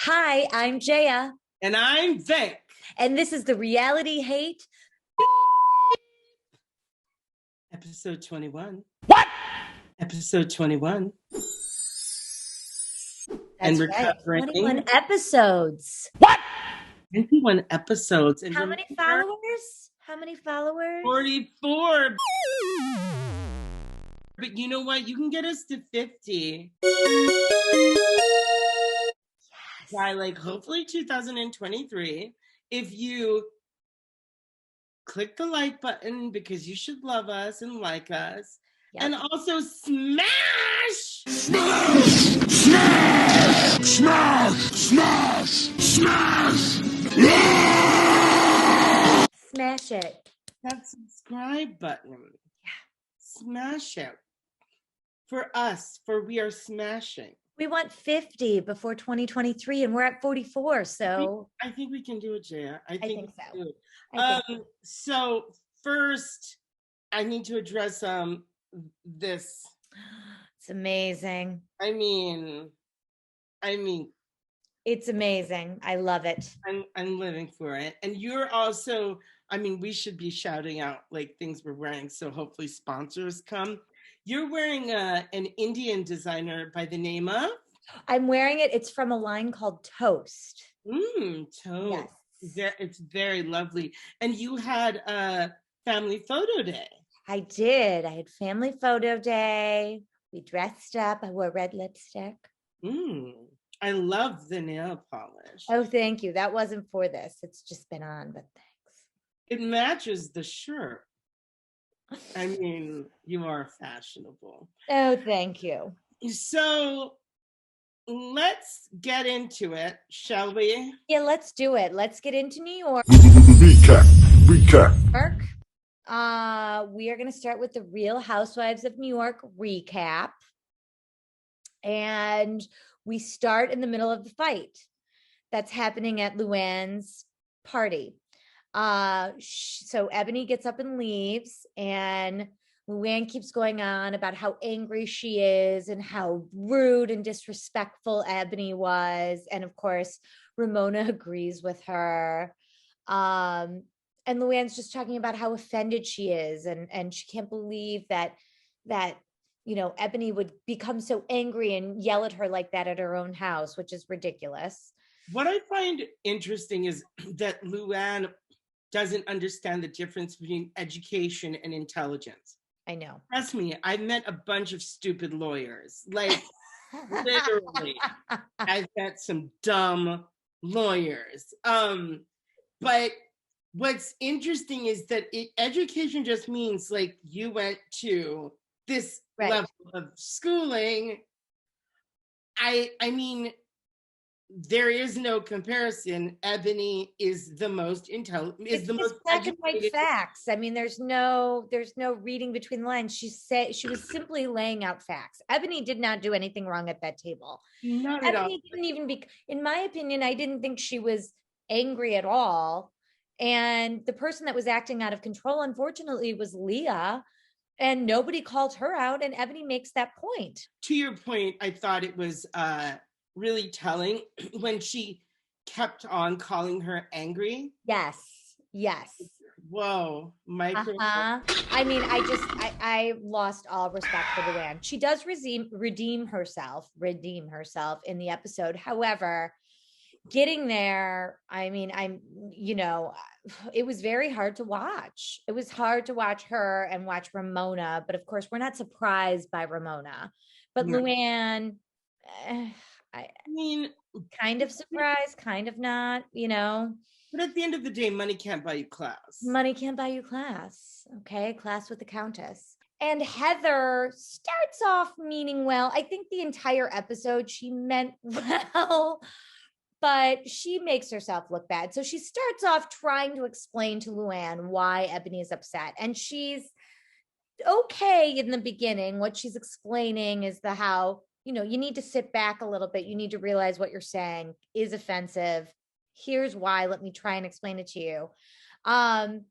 Hi, I'm Jaya, And I'm Vic. and this is the Reality Hate. Episode 21. What? Episode 21. That's and we're right, covering 21 episodes. What? 21 episodes. And How many followers? How many followers? 44. But you know what? You can get us to 50. By hopefully 2023. If you click the like button because you should love us and like us. Yep. And also smash! Smash it. That subscribe button. Yeah. Smash it. For us, for we are smashing. We want 50 before 2023 and we're at 44. So I think we can do it, Jaya. I think so. So first I need to address this. It's amazing. I mean it's amazing. I love it. I'm living for it. And you're also, we should be shouting out things we're wearing, so hopefully sponsors come. You're wearing an Indian designer by the name of? I'm wearing it. It's from a line called Toast. Toast. Yes. It's very lovely. And you had a family photo day. I did. I had family photo day. We dressed up. I wore red lipstick. I love the nail polish. Oh, thank you. That wasn't for this. It's just been on, but thanks. It matches the shirt. You are fashionable. Oh, thank you. So let's get into it, shall we? Yeah, let's do it. Let's get into New York. Recap. We are going to start with the Real Housewives of New York recap. And we start in the middle of the fight that's happening at Luann's party. So Ebony gets up and leaves, and Luann keeps going on about how angry she is and how rude and disrespectful Ebony was. And of course, Ramona agrees with her. And Luann's just talking about how offended she is, and she can't believe that Ebony would become so angry and yell at her like that at her own house, which is ridiculous. What I find interesting is that Luann doesn't understand the difference between education and intelligence. I know. Trust me, I've met a bunch of stupid lawyers. Literally, I've met some dumb lawyers. But what's interesting is that education just means you went to this level of schooling. There is no comparison. Ebony is the most intelligent. Is the most black and white facts. There's no reading between the lines. She was simply laying out facts. Ebony did not do anything wrong at that table. Not at all. Ebony didn't even in my opinion, I didn't think she was angry at all. And the person that was acting out of control, unfortunately, was Leah. And nobody called her out. And Ebony makes that point. To your point, I thought it was really telling when she kept on calling her angry. Yes. Whoa, micro. I lost all respect for Luann. She does redeem herself in the episode. However, getting there, it was very hard to watch. It was hard to watch her and watch Ramona, but of course we're not surprised by Ramona, but no. Luann, kind of surprised, kind of not, But at the end of the day, money can't buy you class. Money can't buy you class. Okay, class with the Countess. And Heather starts off meaning well. I think the entire episode she meant well, but she makes herself look bad. So she starts off trying to explain to Luann why Ebony is upset. And she's okay in the beginning. What she's explaining is how, you need to sit back a little bit. You need to realize what you're saying is offensive. Here's why. Let me try and explain it to you. And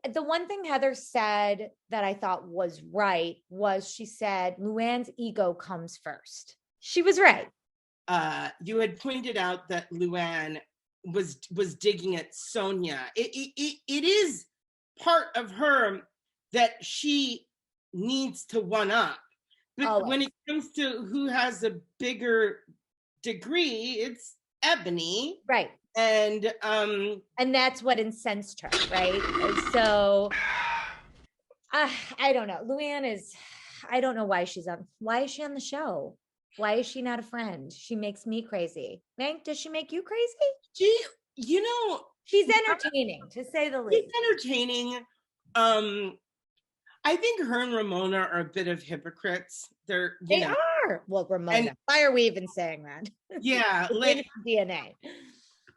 the one thing Heather said that I thought was right was she said, Luann's ego comes first. She was right. you had pointed out that Luann was digging at Sonia. It is part of her that she needs to one up. But when it comes to who has a bigger degree, it's Ebony. Right. And that's what incensed her, right? So I don't know. Luann is, I don't know why is she on the show? Why is she not a friend? She makes me crazy. Hank, does she make you crazy? She's entertaining, to say the least. She's entertaining. I think her and Ramona are a bit of hypocrites. They are. Well, Ramona. Why are we even saying that? Yeah, like DNA.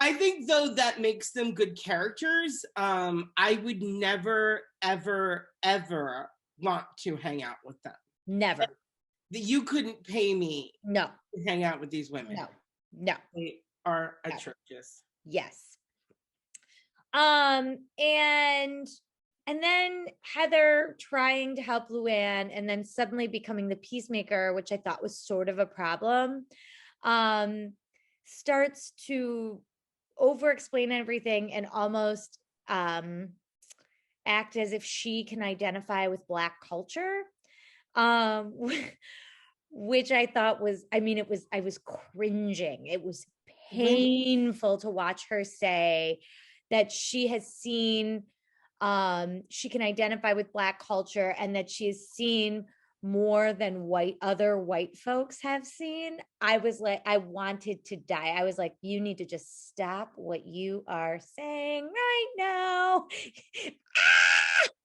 I think though that makes them good characters. I would never, ever, ever want to hang out with them. Never. You couldn't pay me. No. To hang out with these women. No. They are atrocious. Yes. And then Heather trying to help Luann and then suddenly becoming the peacemaker, which I thought was sort of a problem, starts to over-explain everything and almost act as if she can identify with Black culture, which I thought was, I was cringing. It was painful to watch her say that she has seen, she can identify with Black culture and that she has seen more than other white folks have seen. I was like, I wanted to die. I was like, you need to just stop what you are saying right now.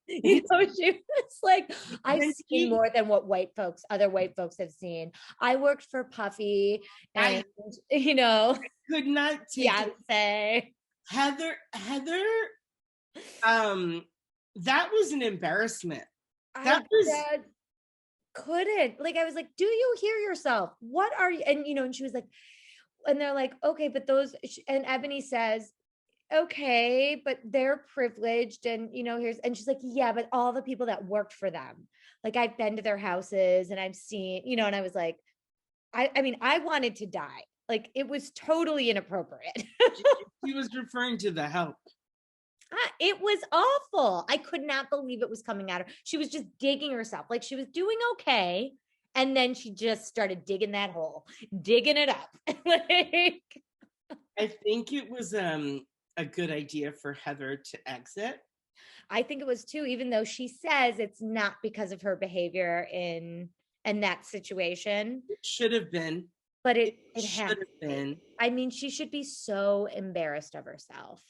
She was like, I've seen more than what other white folks have seen. I worked for Puffy and, I could not take Beyonce. Heather, that was an embarrassment. Couldn't, like, I was like, do you hear yourself? What are you? And she was like, and they're like, okay, but and Ebony says, okay, but they're privileged and and she's like, yeah, but all the people that worked for them, like, I've been to their houses and I've seen, and I was like, I wanted to die. Like, it was totally inappropriate. She was referring to the help. It was awful. I could not believe it was coming at her. She was just digging herself. Like, she was doing okay. And then she just started digging that hole, digging it up. Like, I think it was a good idea for Heather to exit. I think it was too, even though she says it's not because of her behavior in that situation. It should have been. But it should have been. I mean, she should be so embarrassed of herself.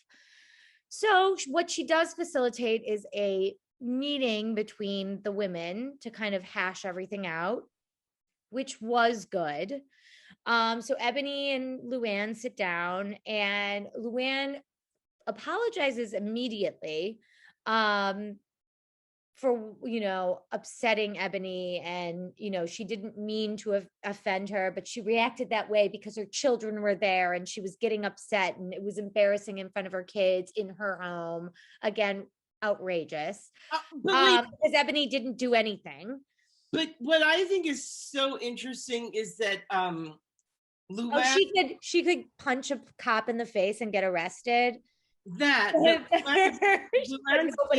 So what she does facilitate is a meeting between the women to kind of hash everything out, which was good. So Ebony and Luann sit down and Luann apologizes immediately for, upsetting Ebony. And, she didn't mean to offend her, but she reacted that way because her children were there and she was getting upset and it was embarrassing in front of her kids in her home. Again, outrageous. Because Ebony didn't do anything. But what I think is so interesting is that Luann... she could punch a cop in the face and get arrested. Nobody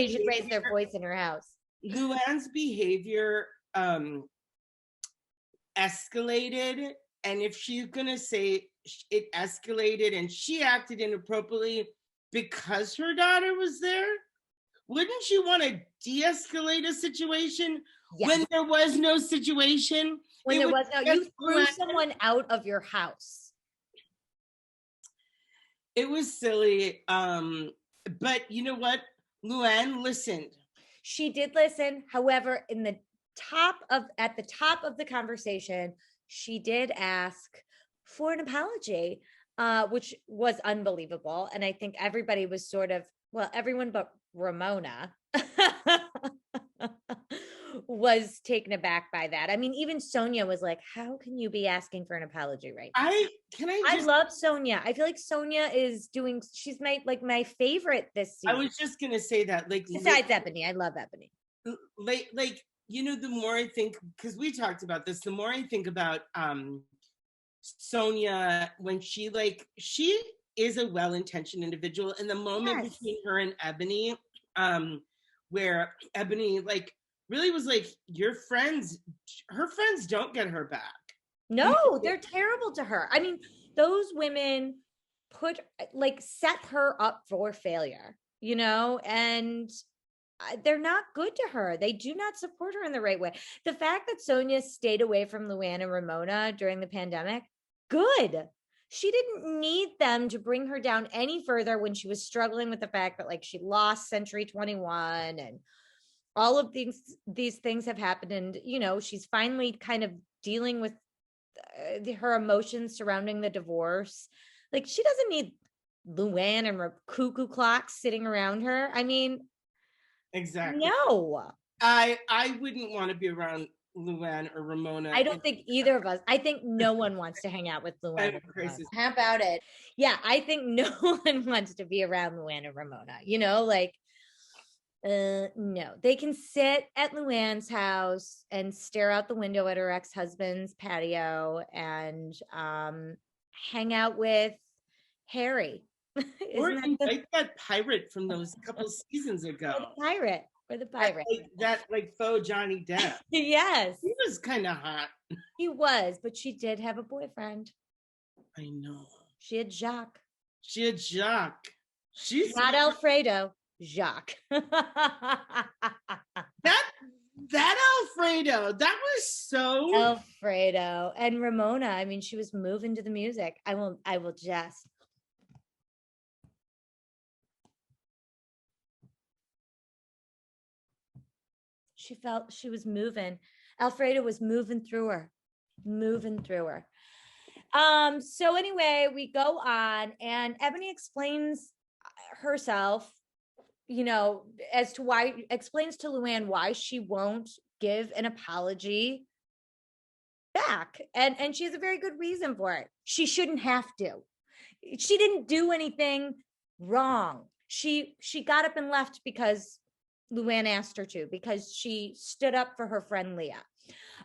should raise their voice in her house. Luann's behavior escalated, and if she's gonna say it escalated and she acted inappropriately because her daughter was there, wouldn't you want to de-escalate a situation when there was no situation? When there was no, you threw someone out of your house. It was silly, but you know what? Luann listened. She did listen. However, at the top of the conversation, she did ask for an apology, which was unbelievable. And I think everybody was sort of, everyone but Ramona was taken aback by that. I mean, even Sonia was like, how can you be asking for an apology right now? I love Sonia. I feel like Sonia she's my favorite this season. I was just going to say that. Besides Ebony, I love Ebony. The more I think, because we talked about this, the more I think about Sonia, when she is a well-intentioned individual. In the moment between her and Ebony, where Ebony like really was like, her friends don't get her back. No, they're terrible to her. I mean, those women set her up for failure, and they're not good to her. They do not support her in the right way. The fact that Sonia stayed away from Luann and Ramona during the pandemic, good. She didn't need them to bring her down any further when she was struggling with the fact that she lost Century 21 and all of these things have happened. And, she's finally kind of dealing with her emotions surrounding the divorce. She doesn't need Luann and cuckoo clocks sitting around her. I mean, exactly. No. I wouldn't want to be around Luann or Ramona. I don't think either of us. I think no one wants to hang out with Luann. How about it? Yeah, I think no one wants to be around Luann and Ramona. No, they can sit at Luann's house and stare out the window at her ex-husband's patio and hang out with Harry. Or invite that pirate from those couple seasons ago. Or the pirate. That faux Johnny Depp. Yes. He was kind of hot. He was, but she did have a boyfriend. I know. She had Jacques. She's not Alfredo. Jacques. that Alfredo, that was so Alfredo. And Ramona, I mean, she was moving to the music. I will just. She felt she was moving. Alfredo was moving through her. So anyway, we go on and Ebony explains herself, as to explains to Luann why she won't give an apology back. And she has a very good reason for it. She shouldn't have to. She didn't do anything wrong. She got up and left because Luann asked her to, because she stood up for her friend Leah,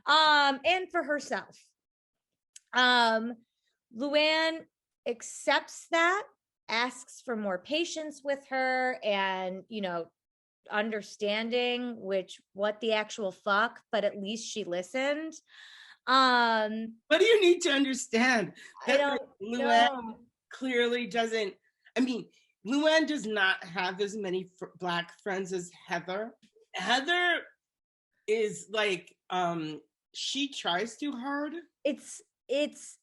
and for herself. Luann accepts that, asks for more patience with her and, understanding, what the actual fuck, but at least she listened. What do you need to understand? I don't Luann clearly doesn't, Luann does not have as many Black friends as Heather. Heather is she tries too hard. It's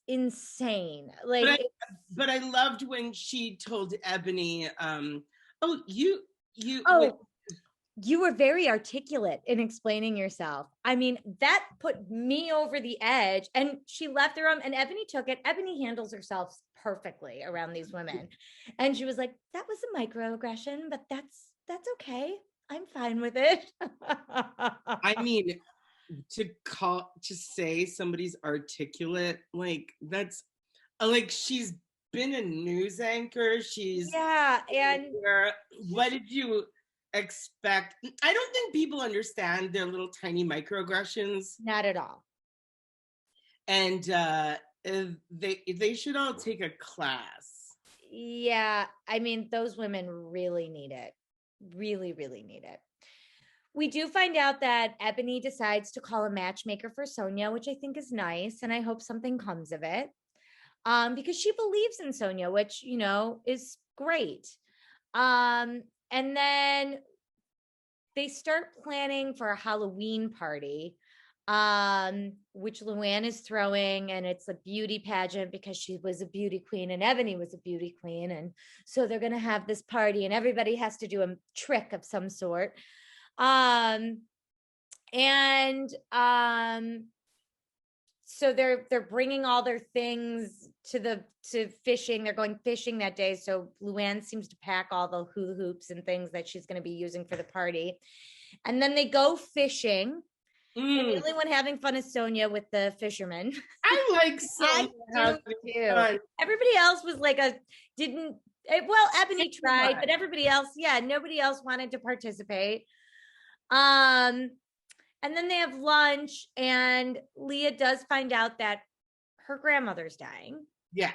insane. But I loved when she told Ebony, you were very articulate in explaining yourself. I mean, that put me over the edge. And she left the room and Ebony took it. Ebony handles herself perfectly around these women. And she was like, that was a microaggression, but that's okay. I'm fine with it. I mean, to say somebody's articulate, that's she's been a news anchor. And what did you expect? I don't think people understand their little tiny microaggressions. Not at all. And they should all take a class. Yeah, I mean, those women really need it. Really, really need it. We do find out that Ebony decides to call a matchmaker for Sonia, which I think is nice, and I hope something comes of it. Because she believes in Sonia, which, is great. And then they start planning for a Halloween party, which Luann is throwing, and it's a beauty pageant because she was a beauty queen and Ebony was a beauty queen. And so they're going to have this party and everybody has to do a trick of some sort. So they're bringing all their things to fishing. They're going fishing that day. So Luann seems to pack all the hula hoops and things that she's going to be using for the party. And then they go fishing. And the only one having fun is Sonia with the fishermen. I like Sonia too. Everybody else was Ebony tried, but everybody else, nobody else wanted to participate. And then they have lunch and Leah does find out that her grandmother's dying. Yeah.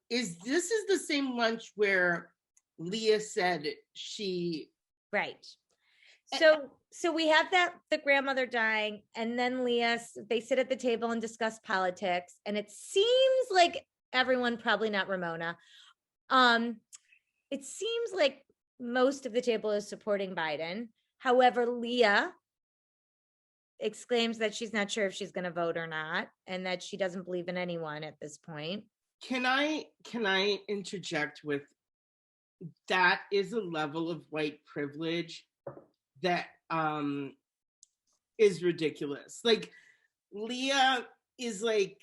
Is the same lunch where Leah said she... Right. So we have the grandmother dying, and then they sit at the table and discuss politics, and it seems like everyone, probably not Ramona, it seems like most of the table is supporting Biden. However, Leah exclaims that she's not sure if she's going to vote or not, and that she doesn't believe in anyone at this point. Can I interject with, that is a level of white privilege that is ridiculous. Like, Leah is like,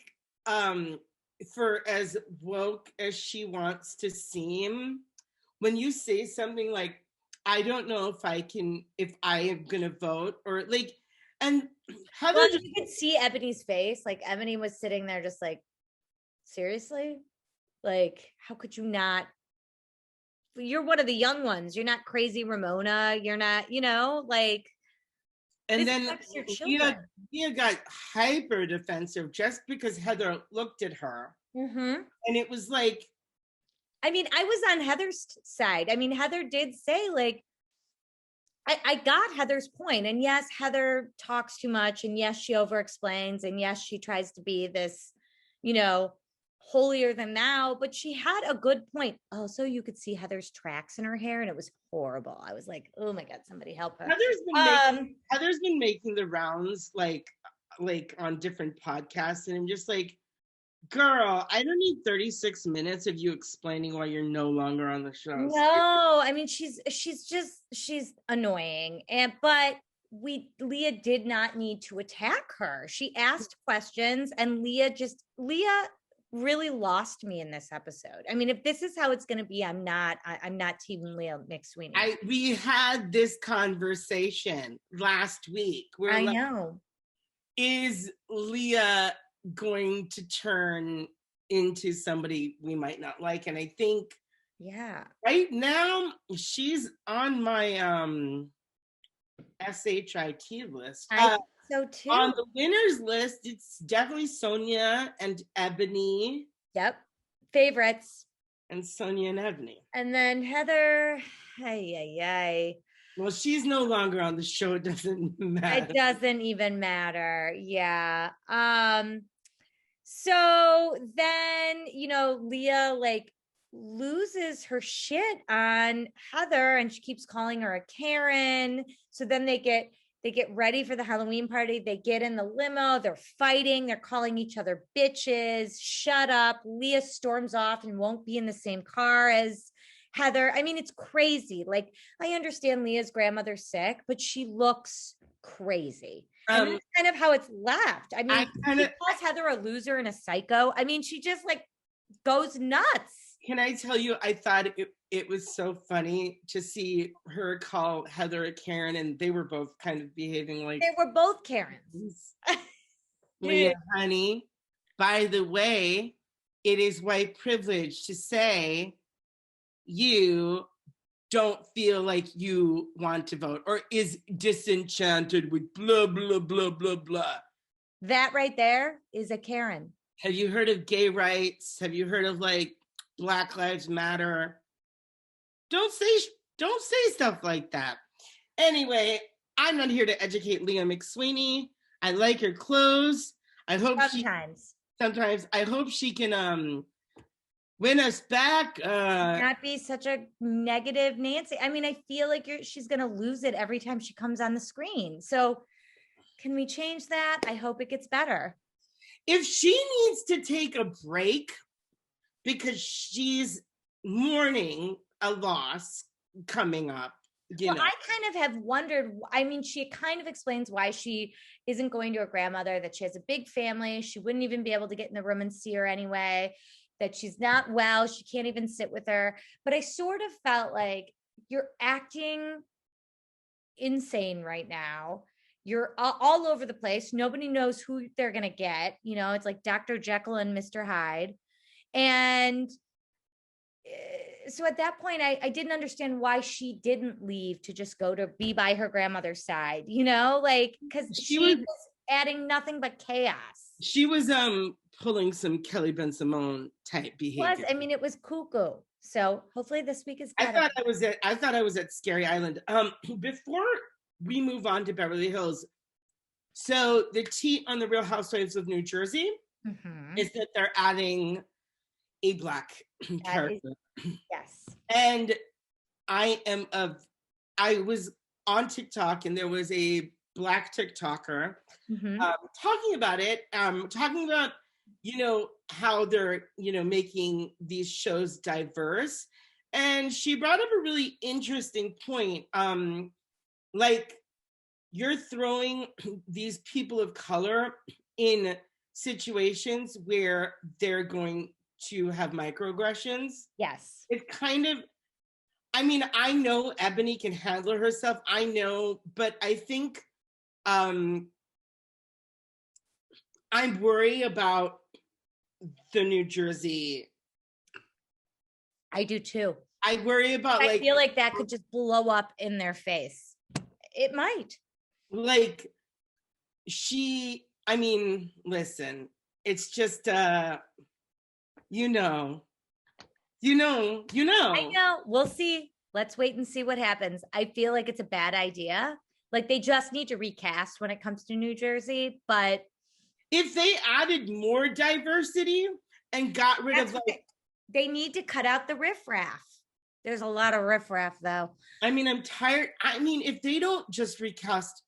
for as woke as she wants to seem, when you say something like, I don't know if I am gonna vote, or like, and Heather, well, you could see Ebony's face. Like, Ebony was sitting there just like, seriously? Like, how could you not? You're one of the young ones. You're not crazy Ramona. You're not, like. And then Leah got hyper defensive just because Heather looked at her. Mm-hmm. And it was like, I mean, I was on Heather's side. I mean, Heather did say, like, I got Heather's point. And yes, Heather talks too much. And yes, she over explains. And yes, she tries to be this, holier than thou, but she had a good point. Also, you could see Heather's tracks in her hair, and it was horrible. I was like, oh my God, somebody help her. Heather's been making the rounds like on different podcasts, and I'm just like, girl, I don't need 36 minutes of you explaining why you're no longer on the show. No, I mean, she's annoying. But Leah did not need to attack her. She asked questions, and Leah really lost me in this episode. I mean, if this is how it's going to be, I'm not team Leah McSweeney. We had this conversation last week where I know. Is Leah going to turn into somebody we might not like? And I think, yeah, right now she's on my SHIT list. So too. On the winners list, it's definitely Sonia and Ebony. Yep. Favorites. And Sonia and Ebony. And then Heather. Well, she's no longer on the show. It doesn't matter. It doesn't even matter. Yeah. So then, Leah loses her shit on Heather, and she keeps calling her a Karen. So then they get ready for the Halloween party. They get in the limo. They're fighting. They're calling each other bitches. Shut up. Leah storms off and won't be in the same car as Heather. I mean, it's crazy. Like, I understand Leah's grandmother's sick, but she looks crazy. And that's kind of how it's left. I mean, she calls Heather a loser and a psycho. I mean, she just goes nuts. Can I tell you, I thought it was so funny to see her call Heather a Karen, and they were both kind of behaving like... They were both Karens. Leah, honey, by the way, it is white privilege to say you don't feel like you want to vote or is disenchanted with blah, blah, blah, blah, blah. That right there is a Karen. Have you heard of gay rights? Have you heard of Black Lives Matter? Don't say stuff like that. Anyway, I'm not here to educate Leah McSweeney. I like her clothes. I hope sometimes I hope she can win us back. Not be such a negative Nancy. I mean, I feel like she's gonna lose it every time she comes on the screen. So can we change that? I hope it gets better. If she needs to take a break because she's mourning a loss coming up, I kind of have wondered. I mean, she kind of explains why she isn't going to her grandmother, that she has a big family. She wouldn't even be able to get in the room and see her anyway, that she's not well. She can't even sit with her. But I sort of felt like you're acting insane right now. You're all over the place. Nobody knows who they're going to get. It's like Dr. Jekyll and Mr. Hyde. And so at that point, I didn't understand why she didn't leave to just go to be by her grandmother's side, because she was adding nothing but chaos. She was pulling some Kelly Ben Simone type behavior. I mean, it was cuckoo. So hopefully this week is better. I thought I was at Scary Island. Before we move on to Beverly Hills, so the tea on the Real Housewives of New Jersey is that they're adding a Black character. Yes. And I was on TikTok, and there was a Black TikToker talking about it, talking about, how they're, making these shows diverse. And she brought up a really interesting point. Like, you're throwing these people of color in situations where they're going to have microaggressions. Yes. It kind of, I mean, I know Ebony can handle herself. I know, but I think I'm worried about the New Jersey. I do too. I worry about I feel like that could just blow up in their face. It might. Listen, it's just I know. We'll see. Let's wait and see what happens. I feel like it's a bad idea. Like, they just need to recast when it comes to New Jersey, but if they added more diversity and got rid of they need to cut out the riffraff. There's a lot of riffraff though. I mean, I'm tired. I mean, if they don't just recast,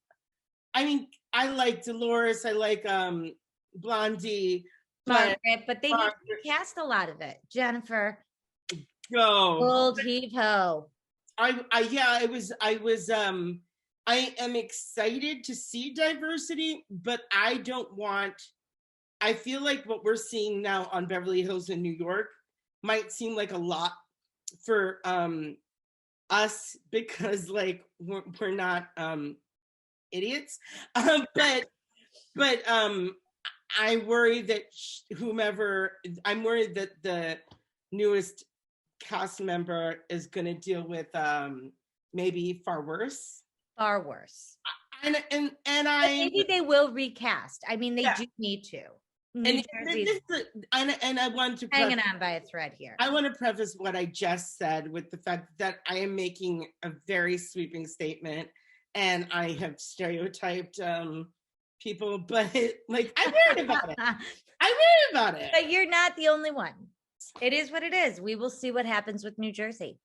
I mean, I like Dolores, I like Blondie, but they need to recast a lot of it. Jennifer. Go. Old heave ho. I am excited to see diversity, but I feel like what we're seeing now on Beverly Hills in New York might seem like a lot for us, because we're not idiots, but I worry that I'm worried that the newest cast member is going to deal with maybe far worse. And maybe they will recast. I mean, they do need to. And I want to hanging on by a thread here. I want to preface what I just said with the fact that I am making a very sweeping statement, and I have stereotyped people, but I worried about it. But you're not the only one. It is what it is. We will see what happens with New Jersey.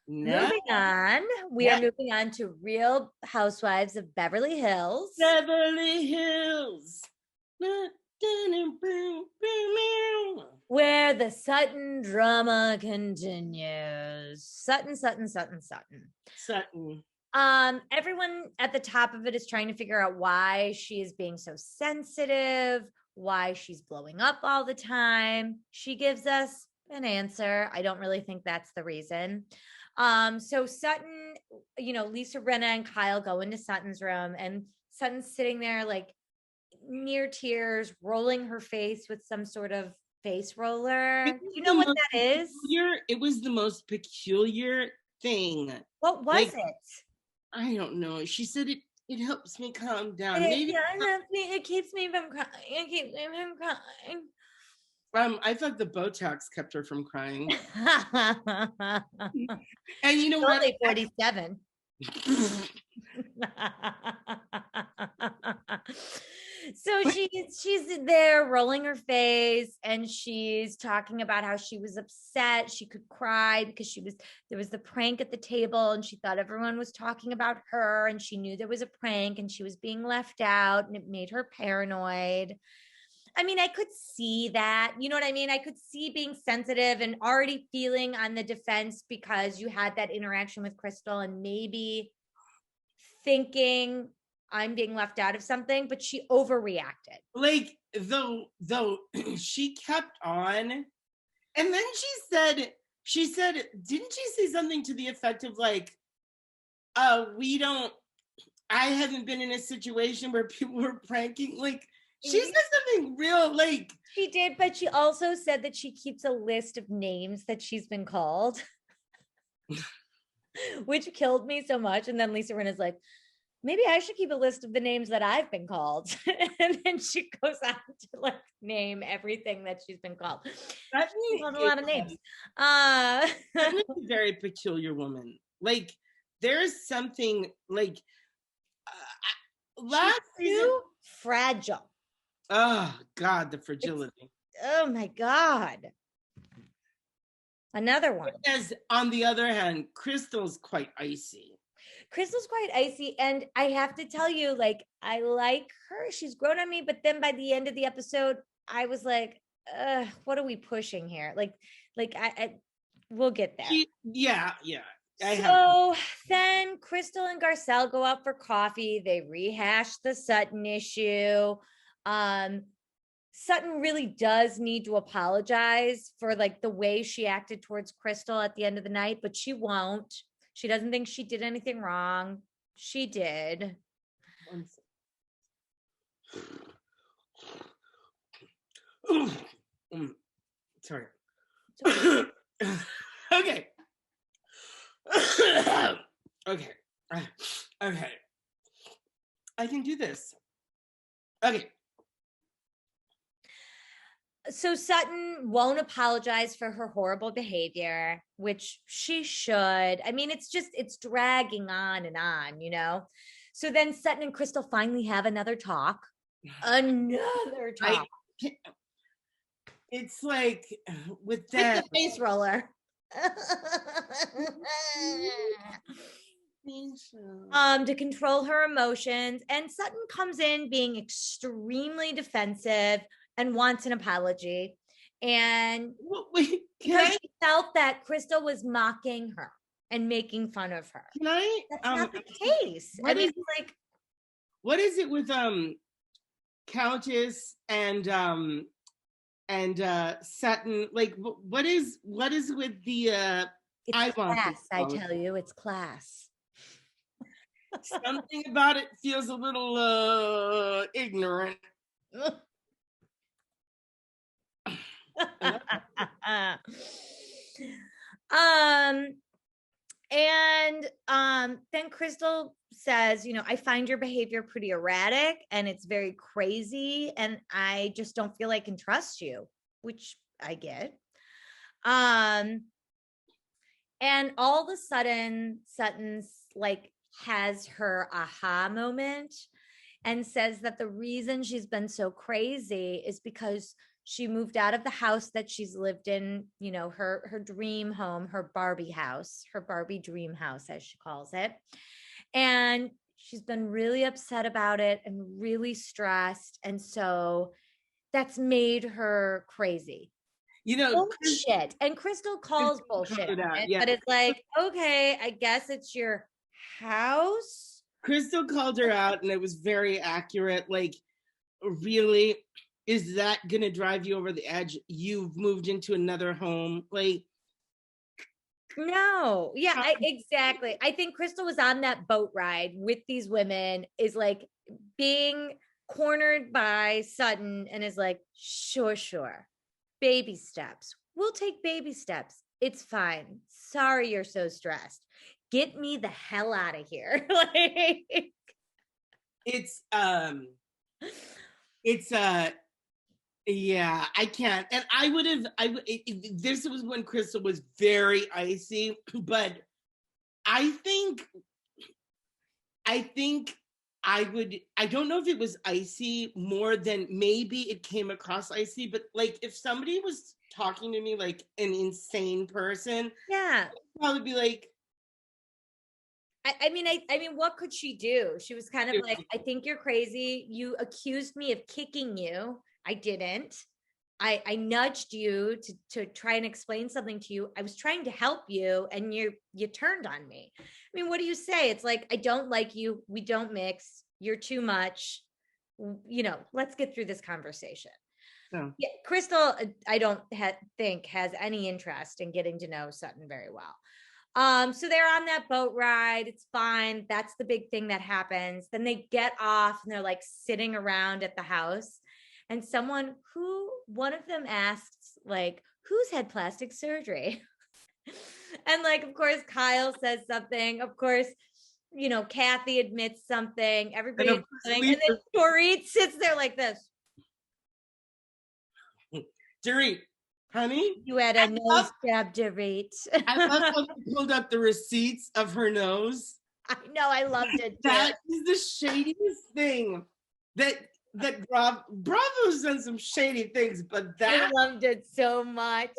Moving on, we are moving on to Real Housewives of Beverly Hills. Where the Sutton drama continues. Sutton. Everyone at the top of it is trying to figure out why she is being so sensitive, why she's blowing up all the time. She gives us an answer. I don't really think that's the reason. So Sutton, Lisa Rinna and Kyle go into Sutton's room, and Sutton's sitting there near tears, rolling her face with some sort of face roller. You know what that is? It was the most peculiar thing. What was it? I don't know. She said it helps me calm down. It keeps me from crying. I thought the Botox kept her from crying. And you know what? Only 47. So she's there rolling her face, and she's talking about how she was upset. She could cry because there was the prank at the table, and she thought everyone was talking about her, and she knew there was a prank and she was being left out, and it made her paranoid. I mean, I could see that, you know what I mean? I could see being sensitive and already feeling on the defense because you had that interaction with Crystal, and maybe thinking I'm being left out of something, but she overreacted. Though she kept on, and then she said, didn't she say something to the effect of I haven't been in a situation where people were pranking. She said something real, She did, but she also said that she keeps a list of names that she's been called, which killed me so much. And then Lisa Rinna's like, maybe I should keep a list of the names that I've been called. And then she goes on to like name everything that she's been called. That She's called a lot of names. Sutton's a very peculiar woman. Like, there's something like last season. Fragile. Oh God, the fragility. Oh my God. Another one. As on the other hand, Crystal's quite icy. Crystal's quite icy. And I have to tell you, like, I like her. She's grown on me. But then by the end of the episode, I was like, what are we pushing here? Like I we'll get there. Yeah. Then Crystal and Garcelle go out for coffee. They rehash the Sutton issue. Sutton really does need to apologize for like the way she acted towards Crystal at the end of the night, but she won't. She doesn't think she did anything wrong. She did. Sorry. Okay. Okay. I can do this. Okay. So Sutton won't apologize for her horrible behavior, which she should. I mean, it's dragging on and on, you know? So then Sutton and Crystal finally have another talk. It's like with that the face roller. To control her emotions. And Sutton comes in being extremely defensive and wants an apology. And because she felt that Crystal was mocking her and making fun of her. That's not the case. What is it with Countess and Sutton? Like, what is with the it's class, I tell you, it's class. Something about it feels a little ignorant. Then Crystal says, you know, I find your behavior pretty erratic and it's very crazy and I just don't feel I can trust you, which I get. And all of a sudden Sutton's like has her aha moment and says that the reason she's been so crazy is because she moved out of the house that she's lived in, you know, her dream home, her Barbie house, her Barbie dream house, as she calls it. And she's been really upset about it and really stressed. And so that's made her crazy. You know, bullshit. And Crystal calls bullshit. But it's like, okay, I guess it's your house. Crystal called her out and it was very accurate. Like, really? Is that gonna drive you over the edge? You've moved into another home. Like, no. Yeah, exactly. I think Crystal was on that boat ride with these women, is like being cornered by Sutton and is like, sure. Baby steps. We'll take baby steps. It's fine. Sorry you're so stressed. Get me the hell out of here. Like, yeah, I can't. And this was when Crystal was very icy, but I don't know if it was icy more than maybe it came across icy, but like if somebody was talking to me like an insane person, yeah, I'd probably be like, I mean, what could she do? She was kind of like, I think you're crazy. You accused me of kicking you. I didn't. I nudged you to try and explain something to you. I was trying to help you and you turned on me. I mean, what do you say? It's like, I don't like you. We don't mix. You're too much. You know, let's get through this conversation. Yeah, Crystal, I don't think has any interest in getting to know Sutton very well. So they're on that boat ride. It's fine. That's the big thing that happens. Then they get off and they're like sitting around at the house. And one of them asks, like, who's had plastic surgery? And like, of course, Kyle says something. Of course, Kathy admits something, everybody And and then Dorit sits there like this. Dorit, honey, You had a nose job, Dorit. I love how she pulled up the receipts of her nose. I know, I loved it too. That is the shadiest thing. That Bravo's done some shady things, but that I loved it so much.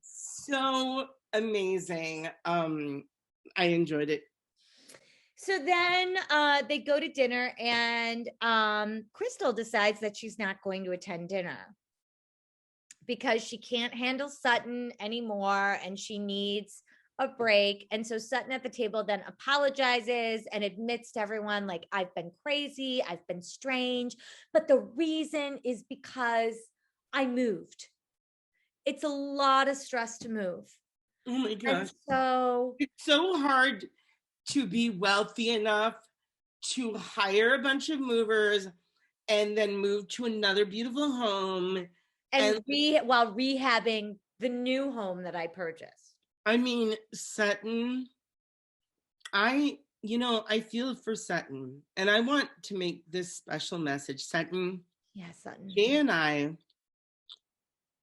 So amazing. I enjoyed it. So then they go to dinner, and Crystal decides that she's not going to attend dinner because she can't handle Sutton anymore and she needs a break. And so Sutton at the table then apologizes and admits to everyone, like, I've been crazy, I've been strange, but the reason is because I moved. It's a lot of stress to move. Oh my gosh. So it's so hard to be wealthy enough to hire a bunch of movers and then move to another beautiful home. And while rehabbing the new home that I purchased. I mean, Sutton, I feel for Sutton, and I want to make this special message. Sutton. Yeah, Sutton. Jay and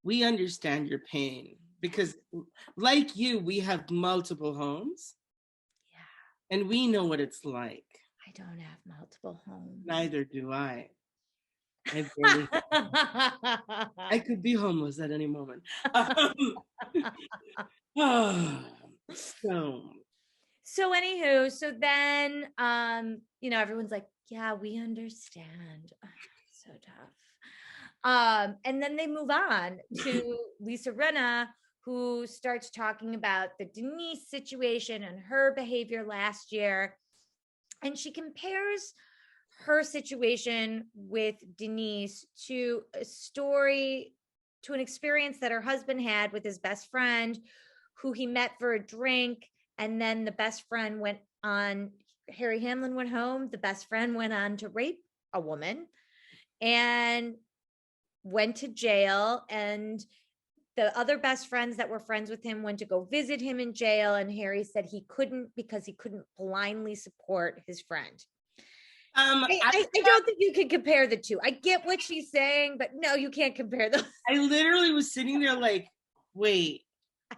we understand your pain because like you, we have multiple homes. Yeah. And we know what it's like. I don't have multiple homes. Neither do I. I could be homeless at any moment. So anywho, so then everyone's like, yeah, we understand. So tough. And then they move on to Lisa Rinna, who starts talking about the Denise situation and her behavior last year. And she compares her situation with Denise to an experience that her husband had with his best friend, who he met for a drink. And then the best friend Harry Hamlin went home. The best friend went on to rape a woman and went to jail. And the other best friends that were friends with him went to go visit him in jail. And Harry said he couldn't because he couldn't blindly support his friend. I don't think you can compare the two. I get what she's saying, but no, you can't compare them. I literally was sitting there like, wait,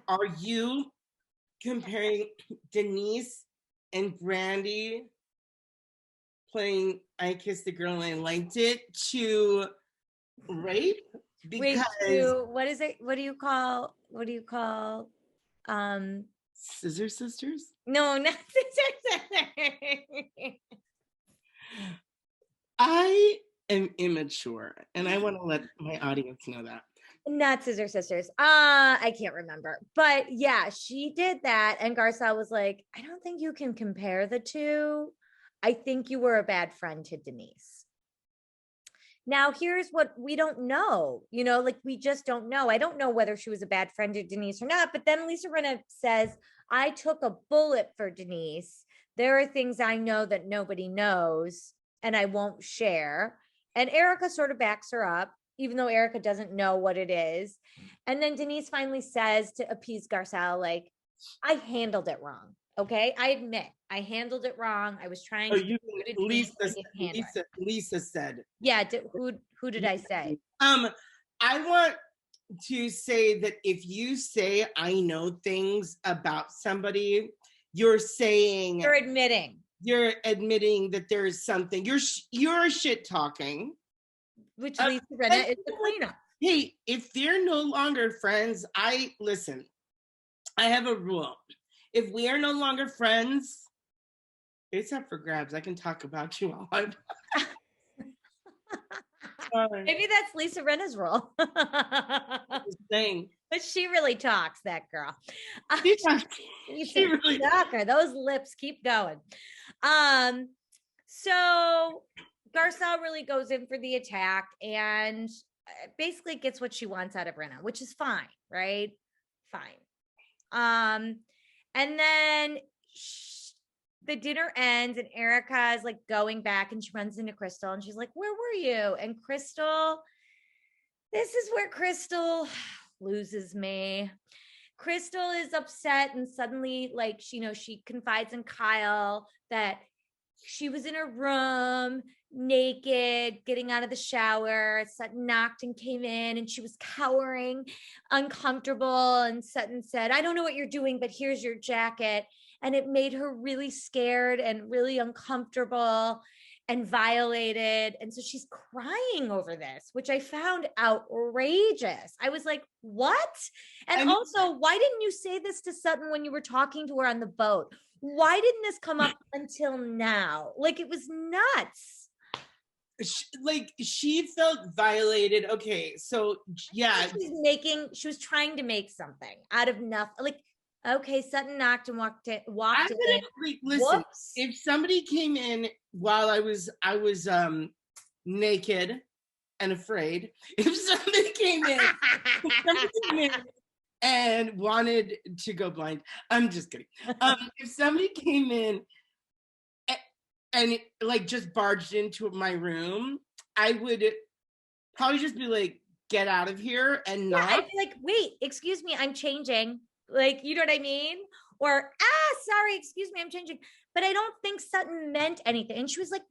are you comparing Denise and Brandy playing I Kissed the Girl and I Liked It to rape? Because what is it? What do you call Scissor Sisters? No, not Scissor Sisters. I am immature and I want to let my audience know that. Not Scissor Sisters. I can't remember. But yeah, she did that. And Garcelle was like, I don't think you can compare the two. I think you were a bad friend to Denise. Now, here's what we don't know. We just don't know. I don't know whether she was a bad friend to Denise or not. But then Lisa Rinna says, I took a bullet for Denise. There are things I know that nobody knows and I won't share. And Erika sort of backs her up, even though Erika doesn't know what it is. And then Denise finally says, to appease Garcelle, like, I handled it wrong. Okay. I admit I handled it wrong. I was trying to Lisa said. Yeah. Who did I say? I want to say that if you say I know things about somebody, you're admitting that there is something. You're shit talking. Which Lisa Rinna is the cleanup. Hey, if they're no longer friends, I have a rule. If we are no longer friends, it's up for grabs. I can talk about you all. Maybe that's Lisa Rinna's rule. But she really talks, that girl. She really talks. Those lips keep going. So Garcelle really goes in for the attack and basically gets what she wants out of Rinna, which is fine, right? Fine. And then the dinner ends and Erika is like going back and she runs into Crystal and she's like, where were you? And this is where Crystal loses me. Crystal is upset and suddenly, like, she confides in Kyle that she was in her room naked, getting out of the shower. Sutton knocked and came in, and she was cowering, uncomfortable. And Sutton said, I don't know what you're doing, but here's your jacket. And it made her really scared and really uncomfortable and violated. And so she's crying over this, which I found outrageous. I was like, what? And also, why didn't you say this to Sutton when you were talking to her on the boat? Why didn't this come up until now? Like, it was nuts. She felt violated. Okay, so yeah, she was trying to make something out of nothing. Like, okay, Sutton knocked and walked in. Like, listen, whoops. If somebody came in while I was naked and afraid, if somebody came in and wanted to go blind, I'm just kidding. If somebody came in and like just barged into my room, I would probably just be like, get out of here, and not. I'd be like, wait, excuse me, I'm changing. Like, you know what I mean? Or, sorry, excuse me, I'm changing. But I don't think Sutton meant anything. And she was like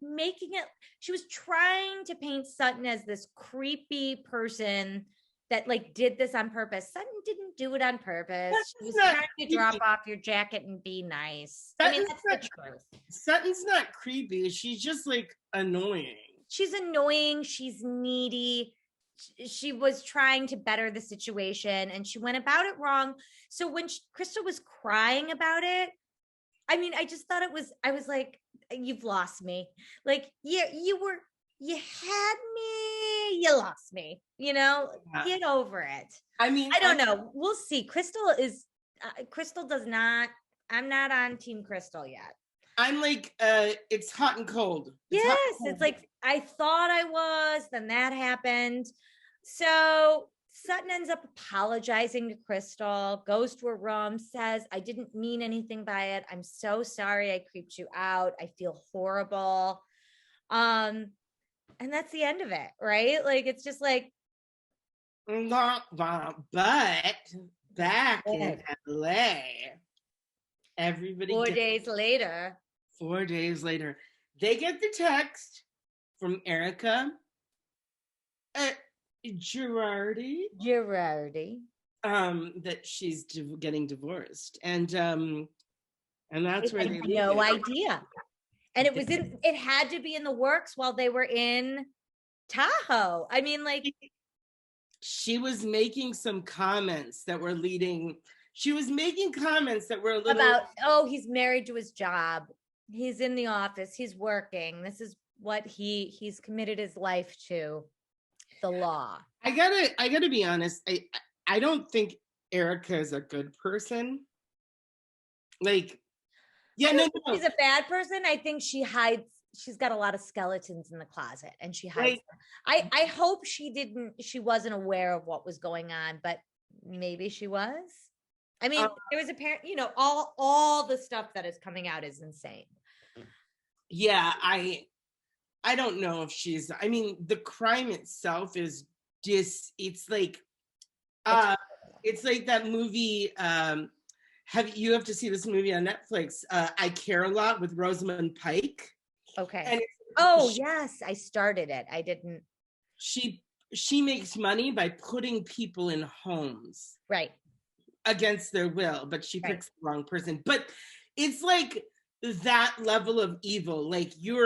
she was trying to paint Sutton as this creepy person that like did this on purpose. Sutton didn't do it on purpose. She was trying to drop off your jacket and be nice. I mean, that's the truth. Sutton's not creepy. She's just like annoying. She's annoying. She's needy. She was trying to better the situation and she went about it wrong. So when Crystal was crying about it, I mean, I just thought I was like, you've lost me. Like, you had me, you lost me, you know, get over it. I mean, I don't know. We'll see. Crystal does not, I'm not on Team Crystal yet. I'm like, it's hot and cold. It's like, I thought I was, then that happened. So Sutton ends up apologizing to Crystal, goes to her room, says, I didn't mean anything by it. I'm so sorry I creeped you out. I feel horrible. And that's the end of it, right? Like, it's just like. But back in LA, everybody. 4 days later. 4 days later, they get the text from Erika. Girardi, that she's getting divorced, and that's where they leave no idea. And it had to be in the works while they were in Tahoe. I mean, like, she was making some comments that were leading. She was making comments that were a little about, he's married to his job. He's in the office. He's working. This is what he's committed his life to. The law. I gotta be honest. I don't think Erika is a good person. Like, no. She's a bad person. I think she hides. She's got a lot of skeletons in the closet, and she hides them. I hope she wasn't aware of what was going on, but maybe she was. I mean, there was apparent, all the stuff that is coming out is insane. Yeah, I don't know if she's, I mean, the crime itself is just, it's like that movie, you have to see this movie on Netflix, I Care a Lot with Rosamund Pike. Okay. And yes, I started it. I didn't. She makes money by putting people in homes. Right. Against their will, but she picks the wrong person. But it's like, that level of evil, like you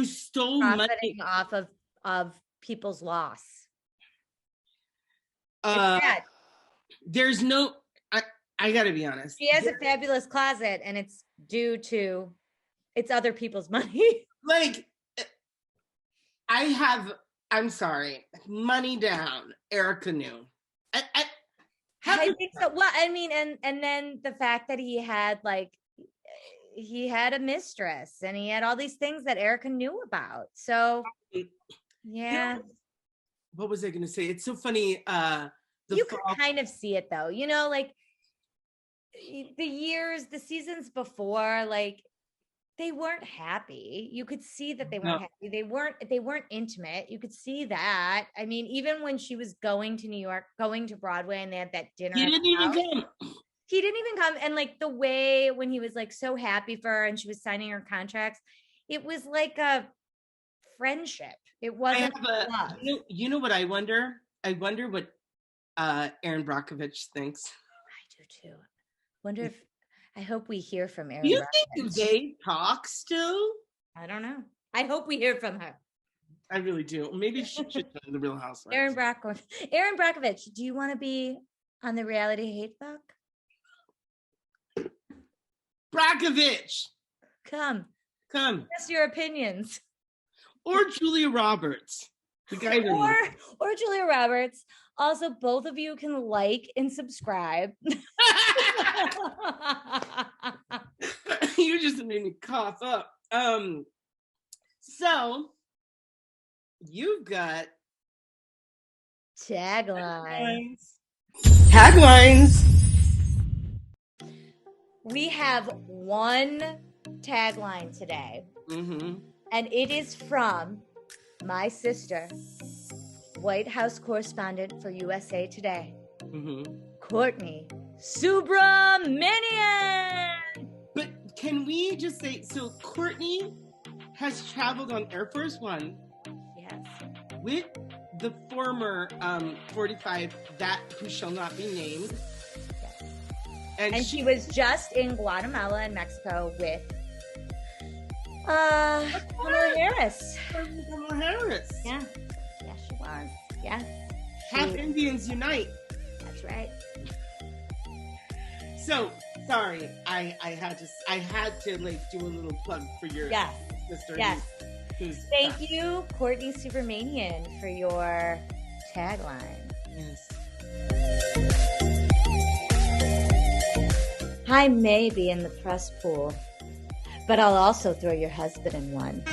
stole money off of people's loss. There's no, I gotta be honest. She has a fabulous closet, and it's due to it's other people's money. Like, I'm sorry, money down. Erika knew. I think so. Well, I mean, and then the fact that he had a mistress and he had all these things that Erika knew about. So, yeah. What was I going to say? It's so funny. You could kind of see it though, like the seasons before, like they weren't happy. You could see that they weren't happy. They weren't intimate. You could see that. I mean, even when she was going to New York, going to Broadway, and they had that dinner. You didn't even go. He didn't even come. And like the way when he was like so happy for her and she was signing her contracts, it was like a friendship. It wasn't love. You know what I wonder? I wonder what Aaron Brockovich thinks. I do too. Wonder if I hope we hear from Aaron. Do you Brockovich. think they talk still? I don't know. I hope we hear from her. I really do. Maybe she should join the Real Housewives. Aaron Brockovich, do you want to be on the Reality Hate Fuck? Brockovich, Come. Just your opinions. Or Julia Roberts, the guy. Or Julia Roberts. Also, both of you can like and subscribe. You just made me cough up. So you've got taglines. We have one tagline today. And it is from my sister, White House correspondent for USA Today, Courtney Subramanian. But can we just say, so Courtney has traveled on Air Force One. Yes. With the former 45, that who shall not be named. Yes. And she was just in Guatemala and Mexico with Kamala Harris. Kamala Harris. Yeah. Yeah, she was. Yes. Half Indians unite. That's right. So sorry, I had to like do a little plug for your sister. Yes. Thank you, Courtney Subramanian, for your tagline. Yes. I may be in the press pool, but I'll also throw your husband in one.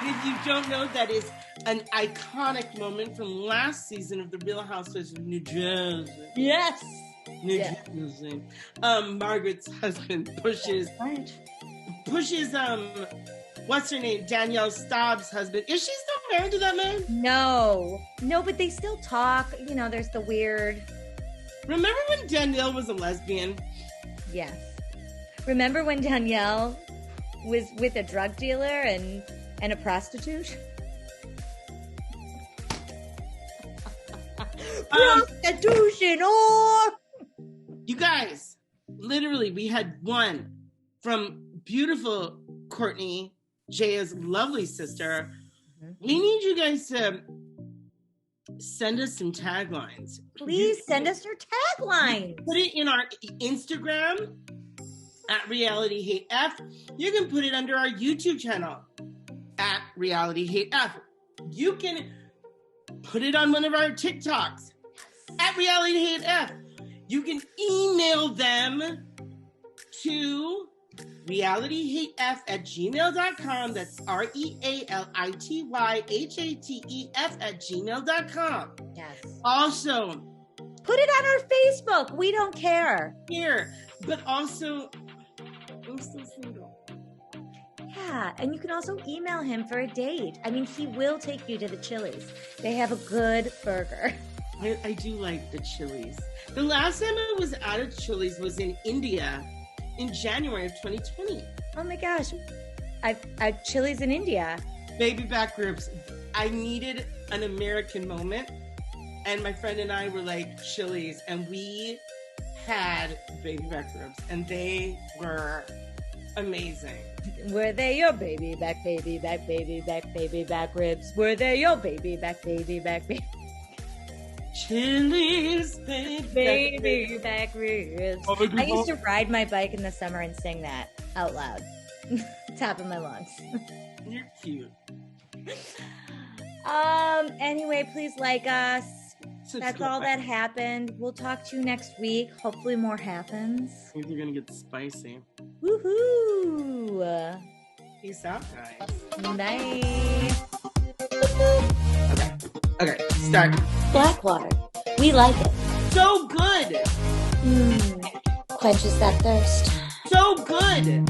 If you don't know, that is an iconic moment from last season of The Real Housewives of New Jersey. Yes. New Jersey. Margaret's husband pushes what's her name? Danielle Staub's husband. Is she still married to that man? No, but they still talk. You know, there's the weird. Remember when Danielle was a lesbian? Yes. Remember when Danielle was with a drug dealer and a prostitute? Prostitution or... You guys, literally, we had one from beautiful Courtney, Jaya's lovely sister. We need you guys to send us some taglines. Please send us your taglines. Put it in our Instagram at Reality Hate F. You can put it under our YouTube channel at Reality Hate F. You can put it on one of our TikToks at Reality Hate F. You can email them to realityhatef@gmail.com. That's realityhatef@gmail.com. Yes. Also, put it on our Facebook. We don't care. Here. But also, I'm still single. Yeah, and you can also email him for a date. I mean, he will take you to the Chili's. They have a good burger. I do like the Chili's. The last time I was out of Chili's was in India in January of 2020. Oh my gosh. I've Chili's in India. Baby back ribs. I needed an American moment. And my friend and I were like, Chili's. And we had baby back ribs. And they were amazing. Were they your baby back, baby back, baby back, baby back ribs? Were they your baby back, baby back, baby? Chili's, baby back ribs. I used to ride my bike in the summer and sing that out loud. Top of my lungs. You're cute. Anyway, please like us. That's all that happened. We'll talk to you next week. Hopefully more happens. I think they're gonna get spicy. Woohoo! Peace out, guys. Bye. Okay, start. Blackwater. We like it. So good. Quenches that thirst. So good.